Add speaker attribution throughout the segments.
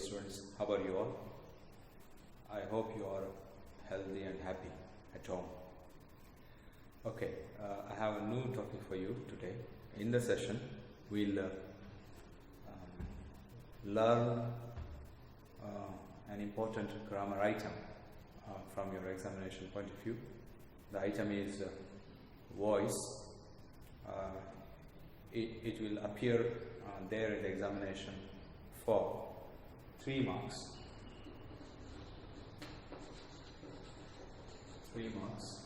Speaker 1: students, how are you all? I hope you are healthy and happy at home. Okay, I have a new topic for you today. In the session, we'll learn an important grammar item from your examination point of view. The item is voice. It will appear there in the examination for 3 marks. 3 marks.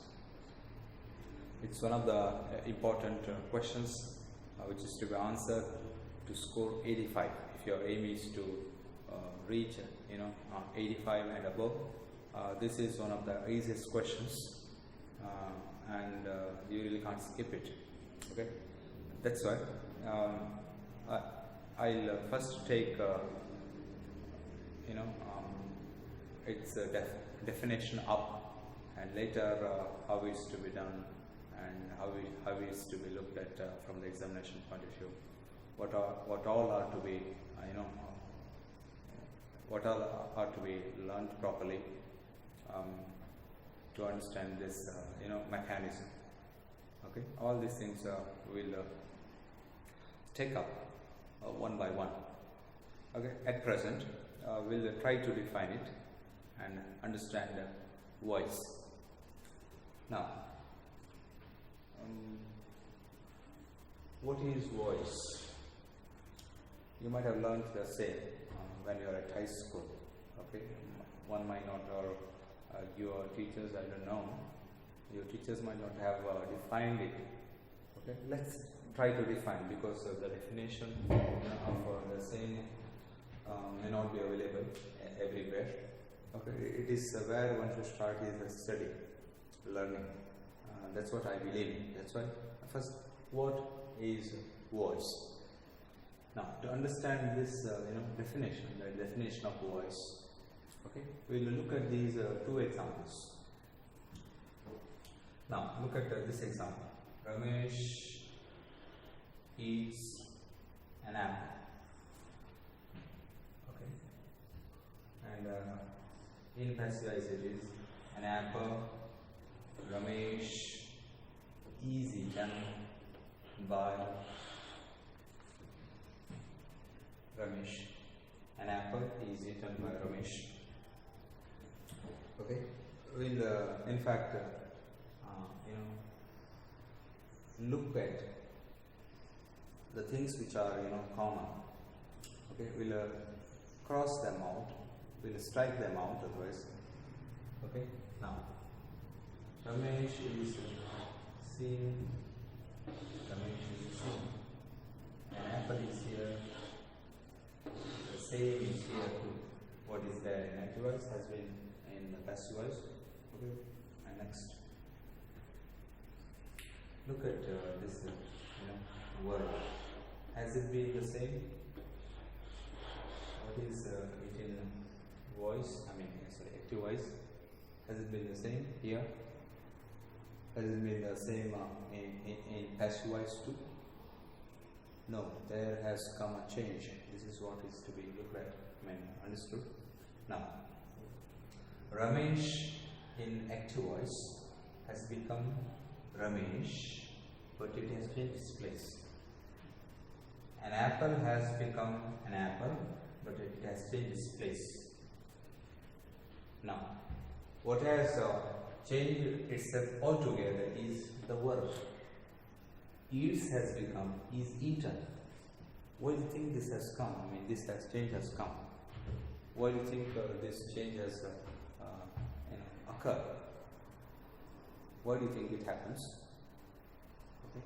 Speaker 1: It's one of the important questions which is to be answered to score 85. If your aim is to reach 85 and above, this is one of the easiest questions, and you really can't skip it. Okay, that's why I'll first take its definition up, and later how it's to be done, and how it's to be looked at from the examination point of view. What all are to be what all are to be learned properly to understand this mechanism. Okay, all these things we'll take up one by one. Okay, at present we'll try to define it and understand voice. Now, what is voice? You might have learned the same when you are at high school. Okay, one might not, or your teachers, I don't know, your teachers might not have defined it. Okay, let's try to define, because the definition of the same may not be available everywhere. Okay, it is where one should start is study, learning. That's what I believe. That's why first, what is voice? Now, to understand this definition, the definition of voice, okay, we will look at these 2 examples. Now, look at this example. Ramesh eats an apple. Okay, and in passive it is an apple. Ramesh is eaten by Ramesh. An apple is eaten by Ramesh. Okay, we'll in fact look at the things which are common. Okay, we'll cross them out. We'll strike them out otherwise. Okay, now Ramesh is seen. Ramesh is seen. An apple is here. The same is here too. What is there in active voice has been in the passive voice. Okay, and next, look at this word. Has it been the same? What is it in voice? Active voice. Has it been the same here? Has it been the same in passive voice too? No, there has come a change. This is what is to be looked at, understood. Now, Ramesh in active voice has become Ramesh, but it has changed its place. An apple has become an apple, but it has changed its place. Now, what has changed itself altogether is the verb. Eats has become is eaten. Why do you think this has come? This change has come. Why do you think this change has occurred? Why do you think it happens? Okay.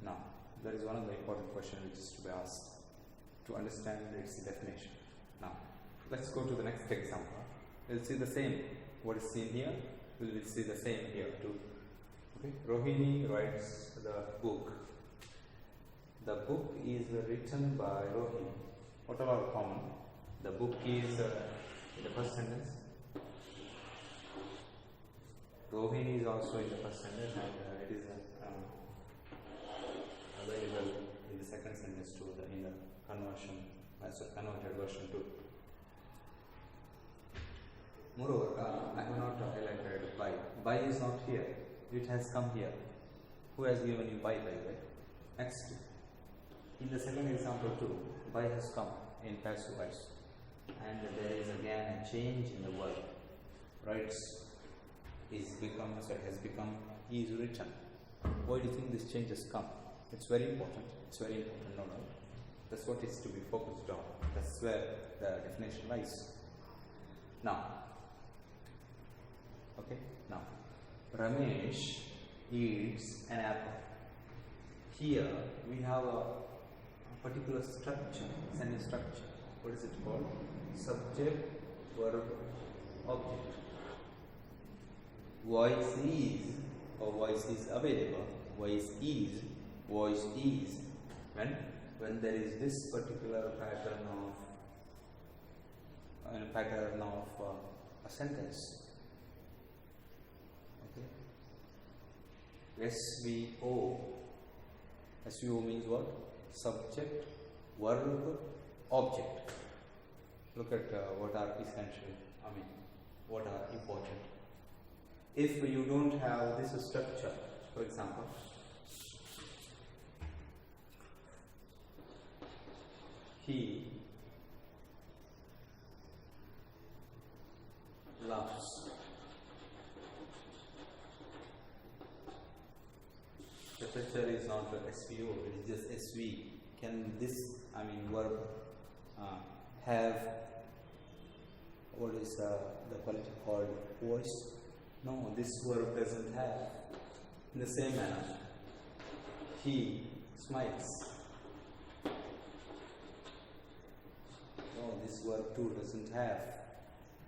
Speaker 1: Now, there is one of the important questions which is to be asked to understand its definition. Now, let's go to the next example. We'll see the same. What is seen here, we will see the same here too. Okay. Rohini writes the book. The book is written by Rohini. What are common? The book is in the first sentence. Rohini is also in the first sentence, and it is available in the second sentence too, in the conversion as a converted version too. Moreover, I have not highlighted by. By is not here. It has come here. Who has given you by the way? Next. In the second example too, by has come in passive voice. And there is again a change in the verb. Writes has become is written. Why do you think this change has come? It's very important. It's very important, no doubt. That's what is to be focused on. That's where the definition lies. Now, okay, now, Ramesh eats an apple. Here we have a particular structure, sentence structure. What is it called? Subject, verb, object. Voice is, or voice is available. Voice is when there is this particular pattern of a sentence. Okay. SVO means what? Subject, verb, object. Look at what are essential. What are important. If you don't have this structure, for example, he loves. The structure is not the SVO, it is just SV. Can this, verb have what is the quality called voice? No, this verb doesn't have. In the same manner, he smiles. No, this verb too doesn't have.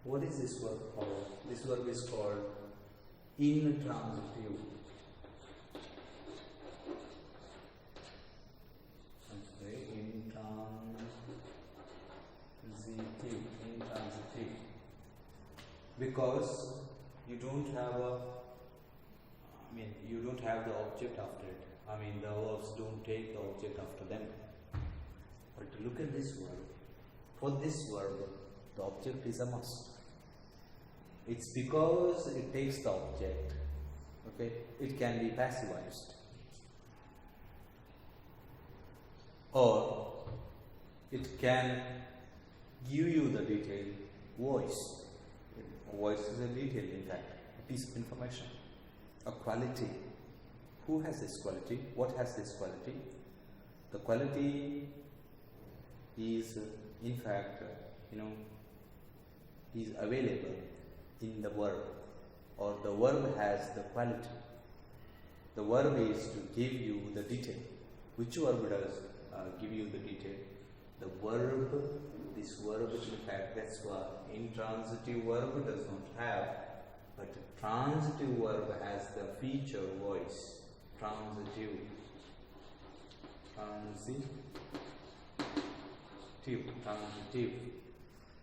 Speaker 1: What is this verb called? This verb is called intransitive. Intransitive. Because you don't have the object after it. The verbs don't take the object after them. But look at this verb. For this verb, the object is a must. It's because it takes the object. Okay, it can be passivized, or it can give you the detail voice. Voice is a detail, in fact, a piece of information, a quality. Who has this quality? What has this quality? The quality is, in fact, is available in the verb, or the verb has the quality. The verb is to give you the detail. Which verb does give you the detail? The verb. This verb, in fact, that's why intransitive verb does not have, but transitive verb has the feature voice. Transitive.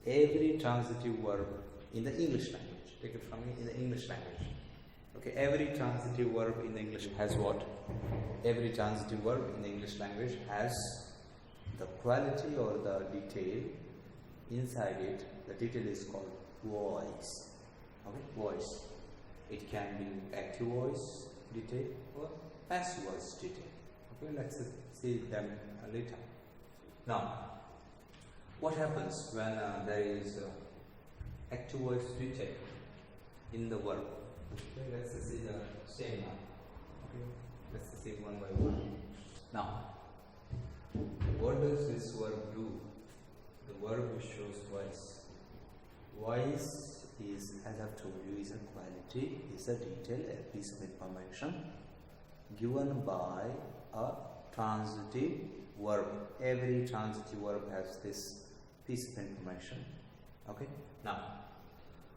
Speaker 1: Every transitive verb in the English language. Take it from me, in the English language. Okay, every transitive verb in the English has what? Every transitive verb in the English language has the quality or the detail inside it. The detail is called voice. Okay, voice. It can be active voice detail or passive voice detail. Okay, let's see them later. Now, what happens when there is active voice detail in the verb? Okay, let's see the same now. Okay, let's see one by one. Now, what does this verb do? The verb shows voice. Voice is, as I've told you, is a quality, is a detail, a piece of information given by a transitive verb. Every transitive verb has this piece of information. Okay. Now,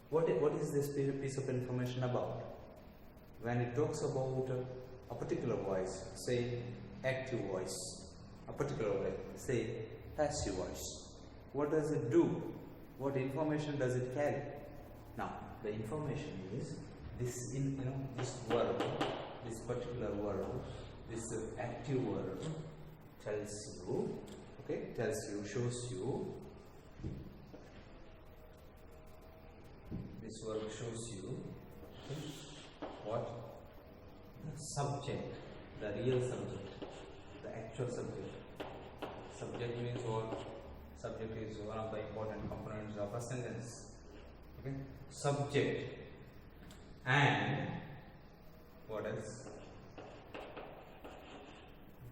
Speaker 1: what is this piece of information about? When it talks about a particular voice, say active voice, a particular voice, say passive voice, what does it do? What information does it carry? Now, the information is this this verb, this particular verb, this active verb tells you, Okay, tells you, shows you. This verb shows you, okay, what? The subject, the real subject, the actual subject. Subject means what? Subject is one of the important components of a sentence. Okay, subject and what else?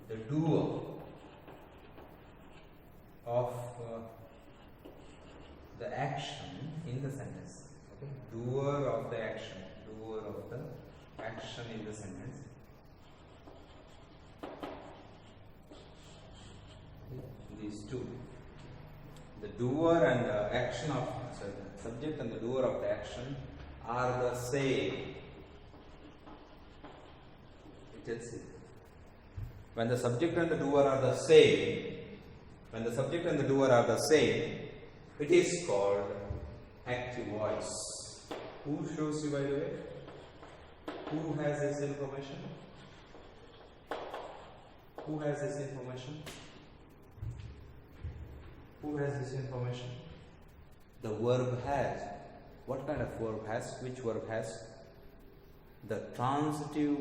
Speaker 1: The doer of the action in the sentence. Okay, doer of the action, doer of the action in the sentence. These two, the doer and the action of, sorry, the subject and the doer of the action are the same. It tells you. When the subject and the doer are the same, when the subject and the doer are the same, it is called active voice. Who shows you, by the way? Who has this information? Who has this information? Who has this information? The verb has. What kind of verb has? Which verb has? The transitive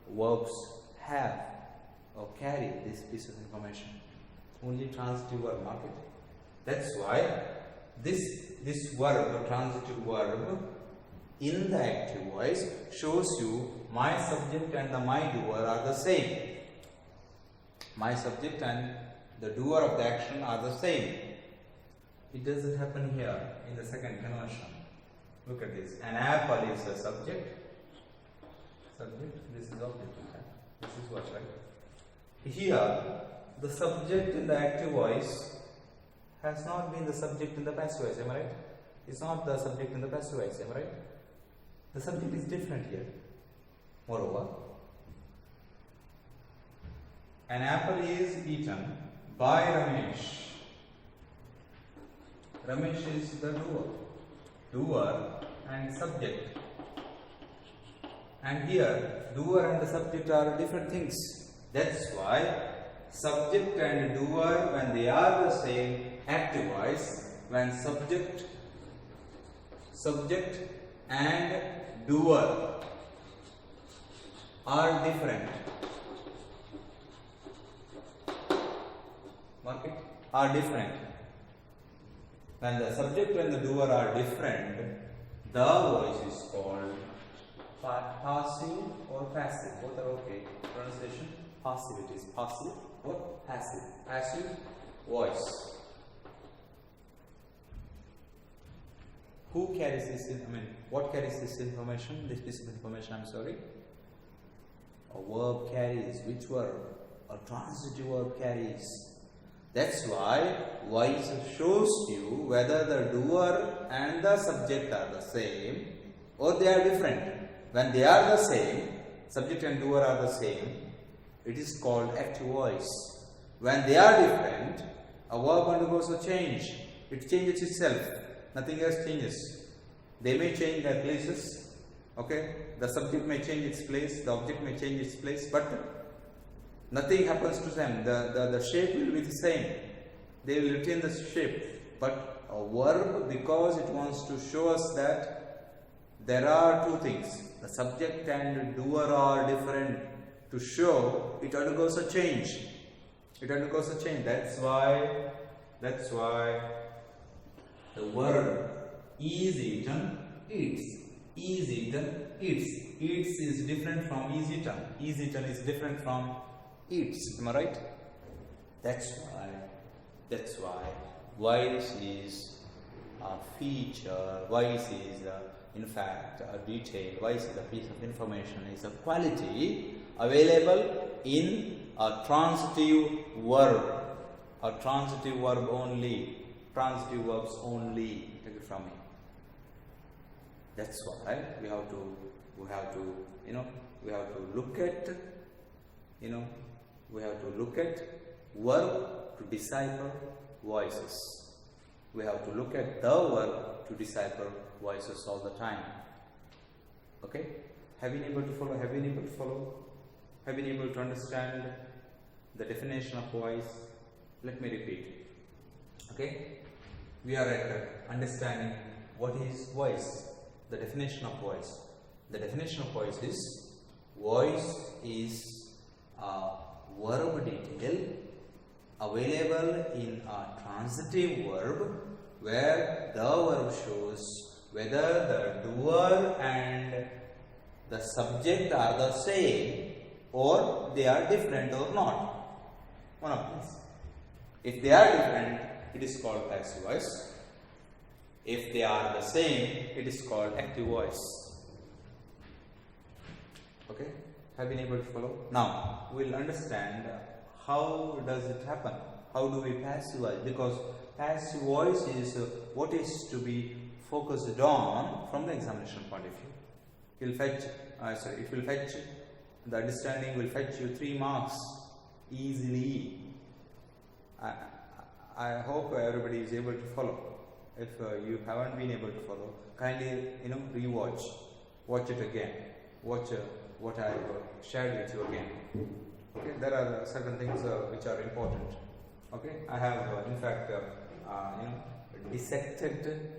Speaker 1: verbs have or carry this piece of information. Only transitive verb, mark it. That's why this verb, the transitive verb, in the active voice shows you my subject and the my doer are the same. My subject and the doer of the action are the same. It doesn't happen here in the second conversion. Look at this. An apple is the subject. Subject. This is object. This is what, right? Here, the subject in the active voice has not been the subject in the passive voice. Am I right? It's not the subject in the passive voice. Am I right? The subject is different here. Moreover, an apple is eaten by Ramesh. Ramesh is the doer and subject. And here, doer and the subject are different things. That's why subject and doer, when they are the same, active voice, when subject and doer are different. Mark it. Are different. When the subject and the doer are different, the voice is called passive or passive. Both are okay. Pronunciation. Passive, it is passive or passive. Passive voice. Who carries this? What carries this information? This piece of information, I'm sorry. A verb carries. Which verb? A transitive verb carries. That's why voice shows you whether the doer and the subject are the same or they are different. When they are the same, subject and doer are the same, it is called active voice. When they are different, a verb undergoes a change. It changes itself. Nothing else changes. They may change their places. Okay? The subject may change its place, the object may change its place, but nothing happens to them. The shape will be the same. They will retain the shape. But a verb, because it wants to show us that there are two things. The subject and doer are different. To show, it undergoes a change. It undergoes a change. That's why the verb is eaten, eats. Is eaten, eats. Eats is different from is eaten. Is eaten is different from eats. Am I right? That's why voice is a feature. Voice is in fact a detail. Voice is a piece of information. It's a quality available in a transitive verb. A transitive verb only. Transitive verbs only. Take it from me. That's why we have to look at, we have to look at verb to decipher voices. We have to look at the verb to decipher voices all the time. Okay? Have you been able to follow? Have you been able to follow? Have you been able to understand the definition of voice? Let me repeat. Okay, we are at understanding what is voice, the definition of voice. The definition of voice is a verb detail available in a transitive verb where the verb shows whether the doer and the subject are the same or they are different or not. One of these. If they are different, it is called passive voice. If they are the same, it is called active voice. Okay, have you been able to follow? Now we will understand how does it happen. How do we passivize? Because passive voice is what is to be focused on from the examination point of view. It will fetch. The understanding will fetch you 3 marks easily. I hope everybody is able to follow. If you haven't been able to follow, kindly watch it again. Watch what I have shared with you again. Okay, there are certain things which are important. Okay, I have in fact dissected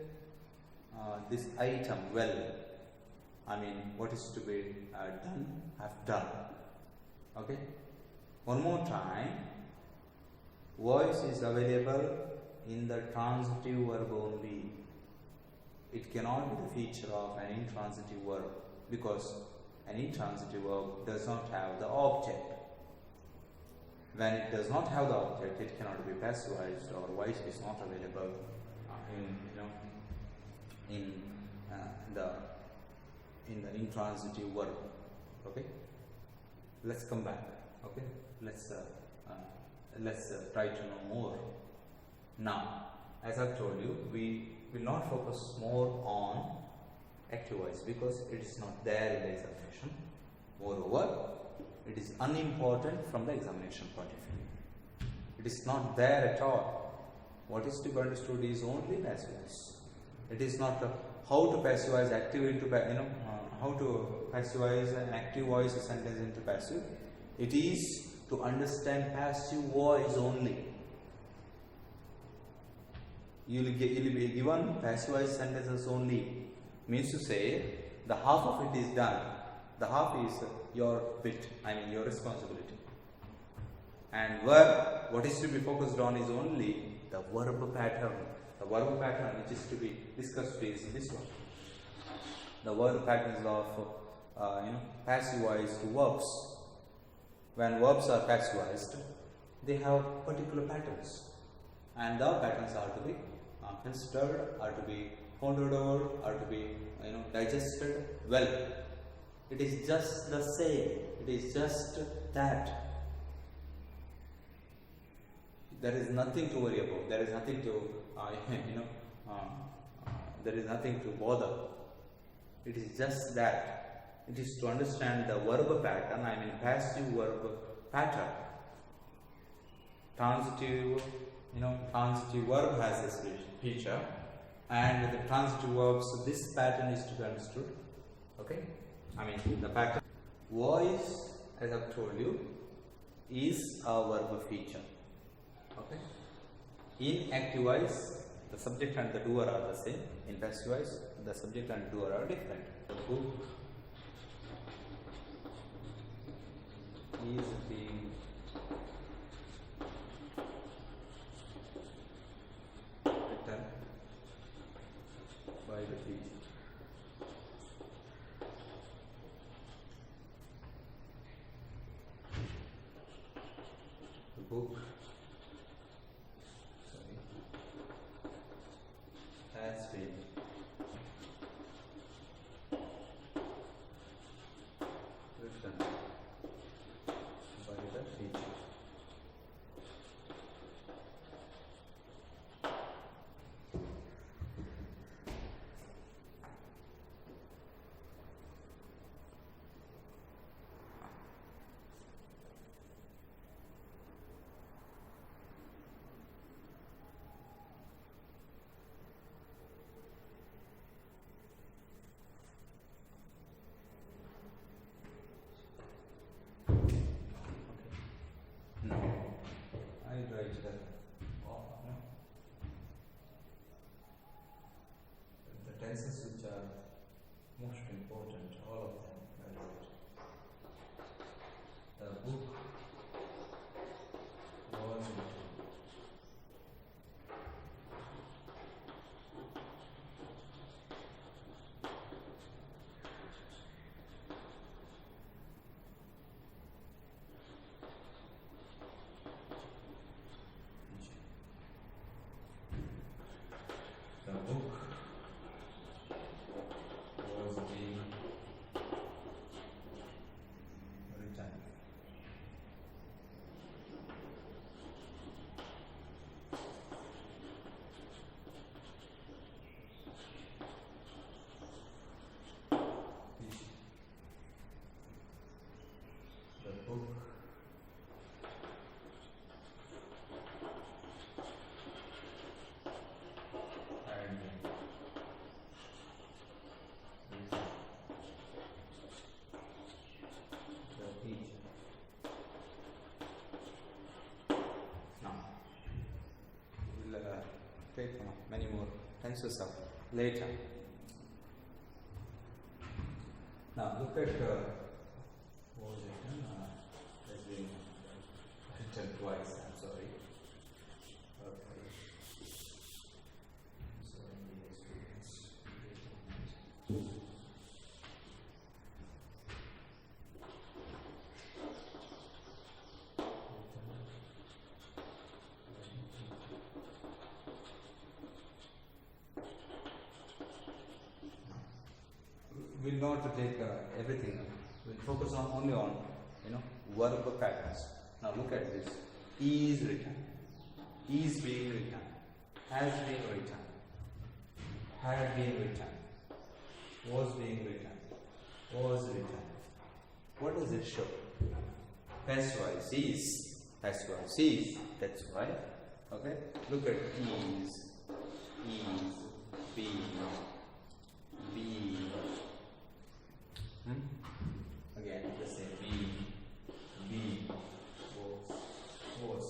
Speaker 1: this item well. I mean, what is to be done, I've done. Okay, one more time. Voice is available in the transitive verb only. It cannot be the feature of an intransitive verb because an intransitive verb does not have the object. When it does not have the object, it cannot be passivized, or voice is not available in the intransitive verb. Okay, let's come back. Okay, let's try to know more. Now, as I've told you, we will not focus more on active voice because it is not there in the examination. Moreover, it is unimportant from the examination point of view. It is not there at all. What is to be understood is only passive voice. It is not how to passivize active into how to passivize an active voice sentence into passive. It is to understand passive voice only. You will be given passivized sentences only. Means to say, the half of it is done. The half is your bit, your responsibility. And what is to be focused on is only the verb pattern. The verb pattern which is to be discussed is this one. The verb patterns of passivized verbs. When verbs are passivized, they have particular patterns, and the patterns are to be considered, are to be pondered over, are to be digested well. It is just the same. It is just that. There is nothing to worry about. There is nothing to there is nothing to bother. It is just that. It is to understand the verb pattern. Passive verb pattern. Transitive verb has this feature, and with the transitive verbs, this pattern is to be understood. Okay, the pattern. Voice, as I've told you, is a verb feature. Okay. In active voice, the subject and the doer are the same. In passive voice, the subject and doer are different. The book is being written by the teacher. The book has been written by the teacher. Okay, come on, many more tenses are later. Now look at what was it? Has been written twice. I'm sorry. Okay. So in the experience. We'll not take everything. We'll focus on only on verb patterns. Now look at this. Is written. Is being written. Has been written. Had been written. Was being written. Was written. What does it show? Past voice is. Past voice is. That's why. Okay. Look at is. Being. Being. Again, the same. Be, was.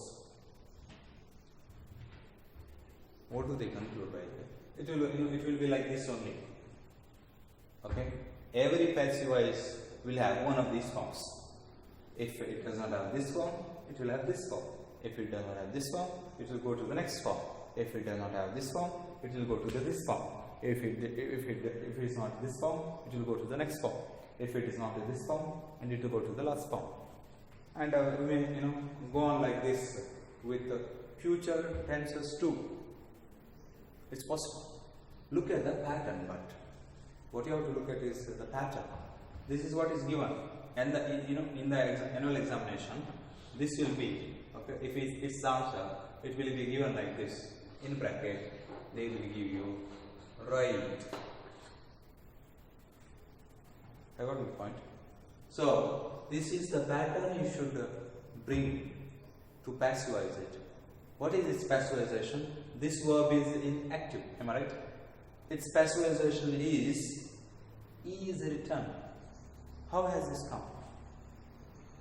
Speaker 1: What do they conclude by that? It will be like this only. Okay. Every passive voice will have one of these forms. If it does not have this form, it will have this form. If it does not have this form, it will go to the next form. If it does not have this form, it will go to this form. If it is not this form, it will go to the next form. If it is not in this form, and it will go to the last form. And we may go on like this with future tenses too. It's possible. Look at the pattern, but what you have to look at is the pattern. This is what is given, and in the annual examination, this will be okay. If it's the answer, it will be given like this in bracket. They will give you right. I got my point. So this is the pattern you should bring to passivize it. What is its passivization? This verb is in active. Am I right? Its passivization is written. How has this come?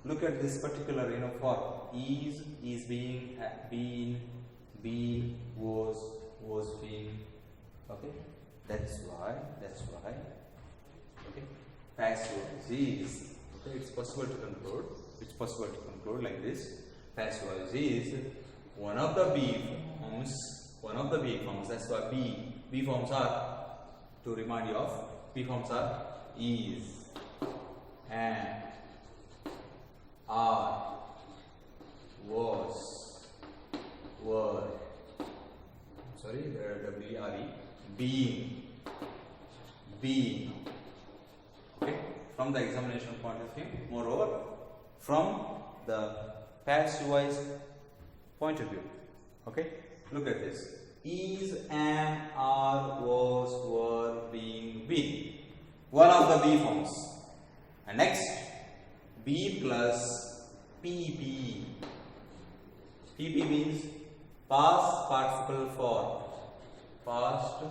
Speaker 1: Look at this particular form. Is being, been, was being. Okay. That's why. Okay. Passive is. Okay. It's possible to conclude like this. Passive is one of the B forms. That's why B forms are, to remind you of, B forms are is, and, are, was, were, W-R-E, being. Okay, from the examination point of view. Moreover, from the passive voice point of view. Okay, look at this. Is, am, are, was, were, being, been. One of the B forms. And next, B plus PP. PP means past participle form. Past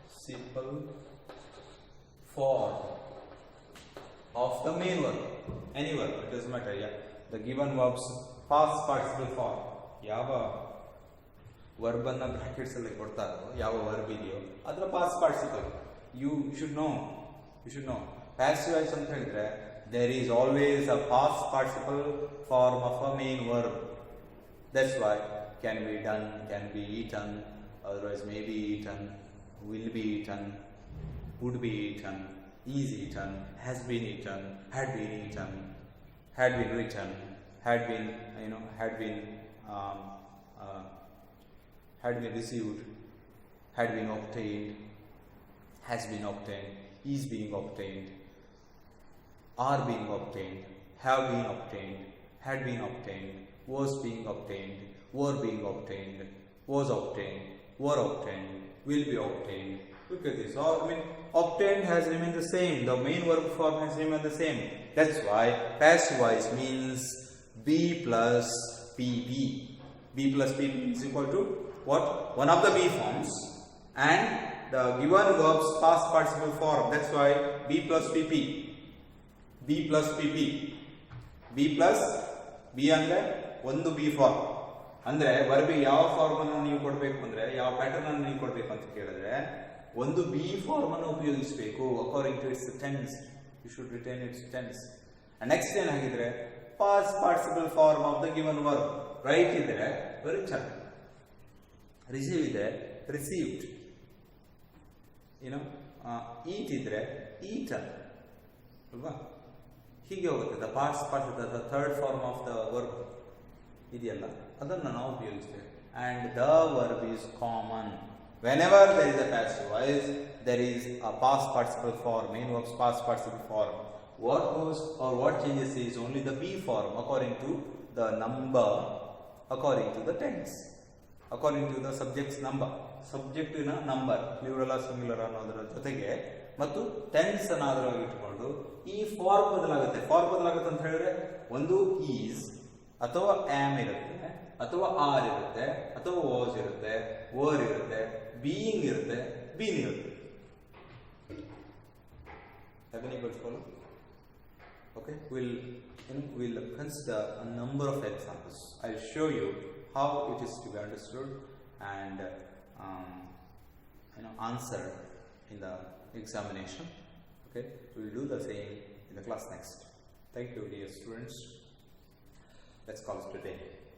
Speaker 1: participle form of the main verb. Any verb, it doesn't matter. Yeah, the given verbs past participle form. ಯಾವ verb ಅನ್ನ brackets ಅಲ್ಲಿ ಕೊಡ್ತಾರೋ, ಯಾವ verb ಇದೆಯೋ ಅದರ past participle you should know. Passive voice ಅಂತ ಹೇಳಿದ್ರೆ there is always a past participle form of a main verb. That's why can be done, can be eaten, otherwise may be eaten, will be eaten, would be eaten, is eaten, has been eaten, had been eaten, had been written, had been received, had been obtained, has been obtained, is being obtained, are being obtained, have been obtained, had been obtained, was being obtained, were being obtained, was obtained, were obtained, will be obtained. Look at this. Obtained has remained the same. The main verb form has remained the same. That's why passive voice means B plus PP. B plus PP is equal to what? One of the B forms and the given verb's past participle form. That's why B plus PP. B plus PP. B plus B ಅಂದರೆ ಒಂದು B form. ಅಂದರೆ ವರ್ಬಿಗೆ ಯಾವ ಫಾರ್ಮನ್ನು ನೀವು ಕೊಡಬೇಕು ಅಂದರೆ, ಯಾವ pattern ಅನ್ನು ನೀವು ಕೊಡಬೇಕು ಅಂತ ಕೇಳಿದ್ರೆ ಒಂದು ಬಿ ಫಾರ್ಮ್ ಅನ್ನು ಉಪಯೋಗಿಸಬೇಕು. According to its tense you should retain its tense. Next ಏನಾಗಿದ್ರೆ past participle form of the given verb. Write ಇದ್ರೆ ರಿಟನ್, ರಿಸೀವ್ ಇದೆ ರಿಸೀವ್ಡ್, ಈಟ್ ಇದ್ರೆ ಈಟನ್ ಅಲ್ವಾ. ಹೀಗೆ ಹೋಗುತ್ತೆ. The the third form of the verb ಇದೆಯಲ್ಲ ಅದನ್ನು ನಾವು ಉಪಯೋಗಿಸ್ತೇವೆ. And the verb is common. Whenever there is a passive voice, there is a past participle form, main verb's past participle form. What goes or what changes is only the be form according to the number, according to the tense, according to the subject's number. ಸಬ್ಜೆಕ್ಟಿನ number plural singular ಅನ್ನೋದರ ಜೊತೆಗೆ ಮತ್ತು tense ಅನ್ನು ಆಧಾರವಾಗಿ ಇಟ್ಕೊಂಡು ಈ form ಬದಲಾಗುತ್ತೆ. Form ಬದಲಾಗುತ್ತೆ ಅಂತ ಹೇಳಿದ್ರೆ ಒಂದು ಈಸ್ ಅಥವಾ ಆಮ್ ಇರುತ್ತೆ, ಅಥವಾ ಆರ್ ಇರುತ್ತೆ, ಅಥವಾ ವಾಸ್ ಇರುತ್ತೆ, ವರ್ ಇರುತ್ತೆ, ಬೀಯಿಂಗ್ ಇರುತ್ತೆ, ಬೀನ್ ಇರುತ್ತೆ. Okay, we'll consider a number of examples. I'll show you how it is to be understood and answered in the examination. Okay, we'll do the same in the class next. Thank you, dear students. Let's call it today.